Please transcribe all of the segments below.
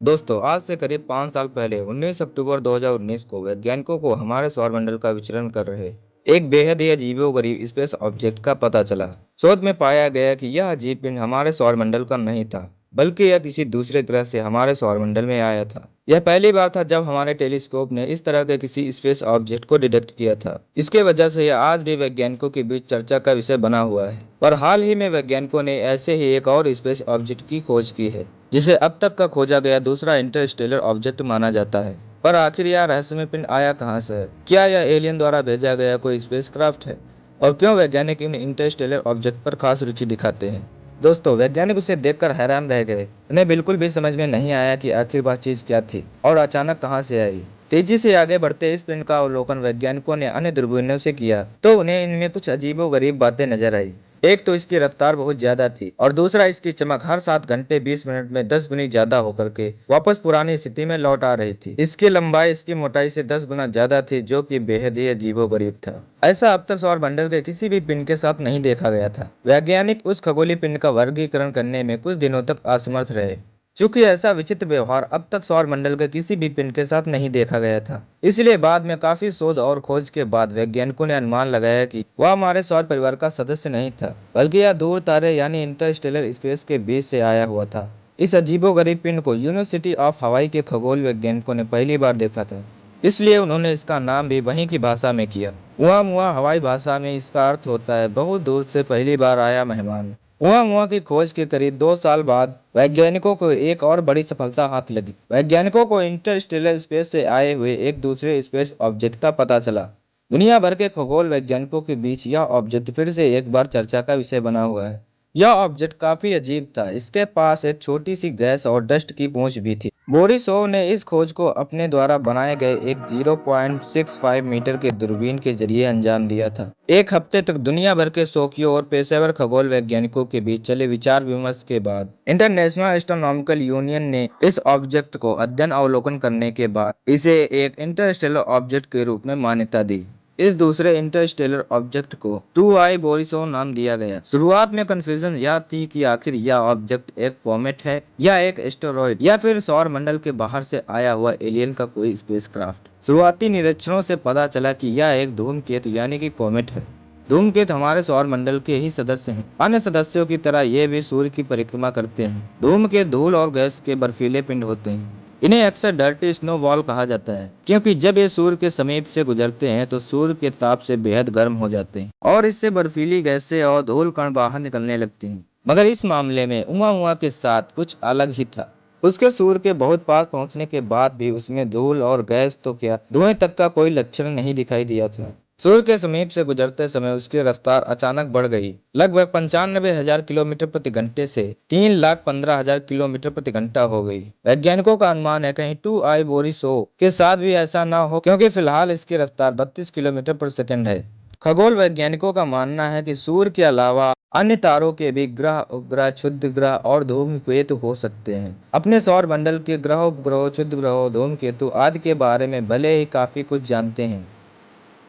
दोस्तों, आज से करीब 5 साल पहले 19 अक्टूबर 2019 को वैज्ञानिकों को हमारे सौरमंडल का विचरण कर रहे एक बेहद ही अजीबोगरीब स्पेस ऑब्जेक्ट का पता चला। शोध में पाया गया कि यह अजीब पिंड हमारे सौरमंडल का नहीं था, बल्कि यह किसी दूसरे ग्रह से हमारे सौरमंडल में आया था। यह पहली बार था जब हमारे टेलीस्कोप ने इस तरह के किसी स्पेस ऑब्जेक्ट को डिटेक्ट किया था। इसके वजह से यह आज भी वैज्ञानिकों के बीच चर्चा का विषय बना हुआ है। पर हाल ही में वैज्ञानिकों ने ऐसे ही एक और स्पेस ऑब्जेक्ट की खोज की है, जिसे अब तक का खोजा गया दूसरा इंटरस्टेलर ऑब्जेक्ट माना जाता है। पर आखिर यह रहस्यमय पिंड आया कहां से है? क्या यह एलियन द्वारा भेजा गया कोई स्पेसक्राफ्ट है? और क्यों वैज्ञानिक इन इंटरस्टेलर ऑब्जेक्ट पर खास रुचि दिखाते हैं? दोस्तों, वैज्ञानिक उसे देखकर हैरान रह गए। उन्हें बिल्कुल भी समझ में नहीं आया कि आखिर वह चीज क्या थी और अचानक कहां से आई। तेजी से आगे बढ़ते इस पिंड का अवलोकन वैज्ञानिकों ने अन्य दूरबीनों से किया तो उन्हें इनमें कुछ अजीबोगरीब बातें नजर आई। एक तो इसकी रफ्तार बहुत ज्यादा थी और दूसरा इसकी चमक हर 7 घंटे 20 मिनट में 10 गुनी ज्यादा होकर के वापस पुरानी स्थिति में लौट आ रही थी। इसकी लंबाई इसकी मोटाई से 10 गुना ज्यादा थी, जो कि बेहद ही अजीबोगरीब था। ऐसा अब तक सौरमंडल के किसी भी पिंड के साथ नहीं देखा गया था। वैज्ञानिक उस खगोलीय पिंड का वर्गीकरण करने में कुछ दिनों तक असमर्थ रहे, चूंकि ऐसा विचित्र व्यवहार अब तक सौरमंडल के किसी भी पिंड के साथ नहीं देखा गया था। इसलिए बाद में काफी शोध और खोज के बाद वैज्ञानिकों ने अनुमान लगाया कि वह हमारे सौर परिवार का सदस्य नहीं था, बल्कि यह दूर तारे यानी इंटरस्टेलर स्पेस के बीच से आया हुआ था। इस अजीबोगरीब पिंड को यूनिवर्सिटी ऑफ हवाई के खगोल वैज्ञानिकों ने पहली बार देखा था, इसलिए उन्होंने इसका नाम भी वहीं की भाषा में किया। हुआ मुआ हवाई भाषा में इसका अर्थ होता है बहुत दूर से पहली बार आया मेहमान। हुआ मुआ की खोज के करीब 2 साल बाद वैज्ञानिकों को एक और बड़ी सफलता हाथ लगी। वैज्ञानिकों को इंटरस्टेलर स्पेस से आए हुए एक दूसरे स्पेस ऑब्जेक्ट का पता चला। दुनिया भर के खगोल वैज्ञानिकों के बीच यह ऑब्जेक्ट फिर से एक बार चर्चा का विषय बना हुआ है। यह ऑब्जेक्ट काफी अजीब था। इसके पास एक छोटी सी गैस और डस्ट की पूंछ भी थी। बोरिसोव ने इस खोज को अपने द्वारा बनाए गए एक 0.65 मीटर के दूरबीन के जरिए अंजाम दिया था। एक हफ्ते तक दुनिया भर के शौकियों और पेशेवर खगोल वैज्ञानिकों के बीच चले विचार विमर्श के बाद इंटरनेशनल एस्ट्रोनॉमिकल यूनियन ने इस ऑब्जेक्ट को अध्ययन अवलोकन करने के बाद इसे एक इंटरस्टेलर ऑब्जेक्ट के रूप में मान्यता दी। इस दूसरे इंटरस्टेलर ऑब्जेक्ट को 2I बोरिसोव नाम दिया गया। शुरुआत में कंफ्यूजन यह थी कि आखिर यह ऑब्जेक्ट एक कॉमेट है या एक एस्टेरॉयड या फिर सौर मंडल के बाहर से आया हुआ एलियन का कोई स्पेसक्राफ्ट। शुरुआती निरीक्षणों से पता चला कि यह एक धूमकेतु यानी कि कॉमेट है। धूमकेतु हमारे सौर मंडल के ही सदस्य हैं। अन्य सदस्यों की तरह ये भी सूर्य की परिक्रमा करते हैं। धूमकेतु धूल और गैस के बर्फीले पिंड होते हैं। इन्हें अक्सर डर्टी स्नो बॉल कहा जाता है, क्योंकि जब ये सूर्य के समीप से गुजरते हैं तो सूर्य के ताप से बेहद गर्म हो जाते हैं और इससे बर्फीली गैसें और धूल कण बाहर निकलने लगती हैं। मगर इस मामले में उमामुआ के साथ कुछ अलग ही था। उसके सूर्य के बहुत पास पहुंचने के बाद भी उसमें धूल और गैस तो क्या, धुएं तक का कोई लक्षण नहीं दिखाई दिया था। सूर्य के समीप से गुजरते समय उसकी रफ्तार अचानक बढ़ गई, लगभग 95,000 किलोमीटर प्रति घंटे से 3,15,000 किलोमीटर प्रति घंटा हो गई। वैज्ञानिकों का अनुमान है कहीं 2I बोरिसोव के साथ भी ऐसा ना हो, क्योंकि फिलहाल इसकी रफ्तार 32 किलोमीटर प्रति सेकंड है। खगोल वैज्ञानिकों का मानना है कि सूर्य के अलावा अन्य तारों के भी ग्रह, उपग्रह, क्षुद्र ग्रह और धूमकेतु हो सकते हैं। अपने सौर मंडल के ग्रहों, उपग्रहों, क्षुद्र ग्रहों, धूमकेतु आदि के बारे में भले ही काफी कुछ जानते हैं,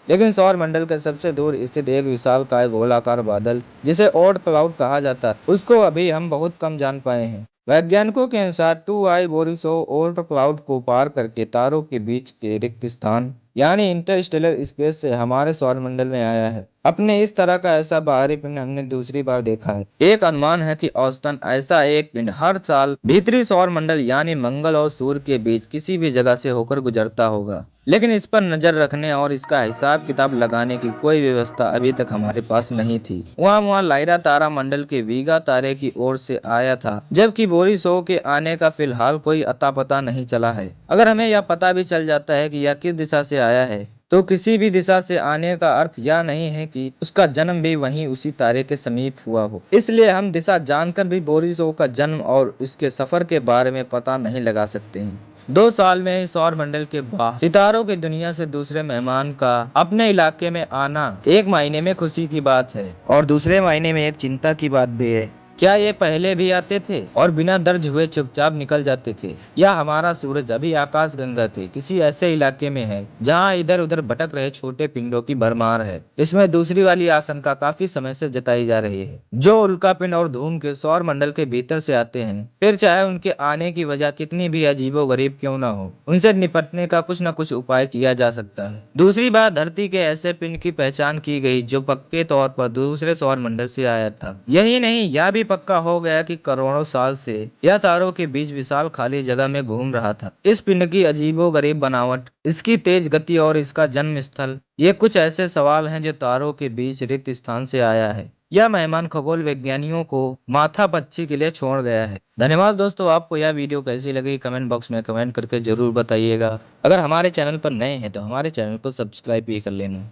लेकिन सौर मंडल के सबसे दूर स्थित एक विशालकाय गोलाकार बादल, जिसे ओर्ट क्लाउड कहा जाता है, उसको अभी हम बहुत कम जान पाए हैं। वैज्ञानिकों के अनुसार 2I बोरिसोव ओर्ट क्लाउड को पार करके तारों के बीच के रिक्त स्थान यानी इंटरस्टेलर स्पेस से हमारे सौरमंडल में आया है। अपने इस तरह का ऐसा बाहरी पिंड हमने दूसरी बार देखा है। एक अनुमान है कि औसतन ऐसा एक पिंड हर साल भीतरी सौरमंडल यानी मंगल और सूर्य के बीच किसी भी जगह से होकर गुजरता होगा, लेकिन इस पर नजर रखने और इसका हिसाब किताब लगाने की कोई व्यवस्था अभी तक हमारे पास नहीं थी। वहाँ लाइरा तारा मंडल के वीगा तारे की ओर से आया था, जबकि बोरिसोव के आने का फिलहाल कोई अता पता नहीं चला है। अगर हमें यह पता भी चल जाता है कि यह किस दिशा से आया है, तो किसी भी दिशा से आने का अर्थ यह नहीं है कि उसका जन्म भी वहीं उसी तारे के समीप हुआ हो। इसलिए हम दिशा जानकर भी बोरिसोव का जन्म और उसके सफर के बारे में पता नहीं लगा सकते हैं। 2 साल में ही सौर मंडल के बाहर सितारों की दुनिया से दूसरे मेहमान का अपने इलाके में आना एक मायने में खुशी की बात है और दूसरे मायने में एक चिंता की बात भी है। क्या ये पहले भी आते थे और बिना दर्ज हुए चुपचाप निकल जाते थे, या हमारा सूरज अभी आकाश गंगा के किसी ऐसे इलाके में है जहां इधर उधर भटक रहे छोटे पिंडों की भरमार है। इसमें दूसरी वाली आशंका काफी समय से जताई जा रही है, जो उल्का पिंड और धूम के सौर मंडल के भीतर से आते हैं, फिर चाहे उनके आने की वजह कितनी भी अजीबो गरीब क्यों ना हो, उनसे निपटने का कुछ न कुछ उपाय किया जा सकता है। दूसरी बात, धरती के ऐसे पिंड की पहचान की गई जो पक्के तौर पर दूसरे सौर मंडल से आया था। यही नहीं, यह भी पक्का हो गया कि करोड़ों साल से यह तारों के बीच विशाल खाली जगह में घूम रहा था। इस पिंड की अजीबोगरीब बनावट, इसकी तेज गति और इसका जन्म स्थल, ये कुछ ऐसे सवाल हैं जो तारों के बीच रिक्त स्थान से आया है। यह मेहमान खगोल वैज्ञानिकों को माथा पच्ची के लिए छोड़ गया है। धन्यवाद दोस्तों, आपको यह वीडियो कैसी लगी कमेंट बॉक्स में कमेंट करके जरूर बताइएगा। अगर हमारे चैनल पर नए हैं तो हमारे चैनल को सब्सक्राइब भी कर लेना।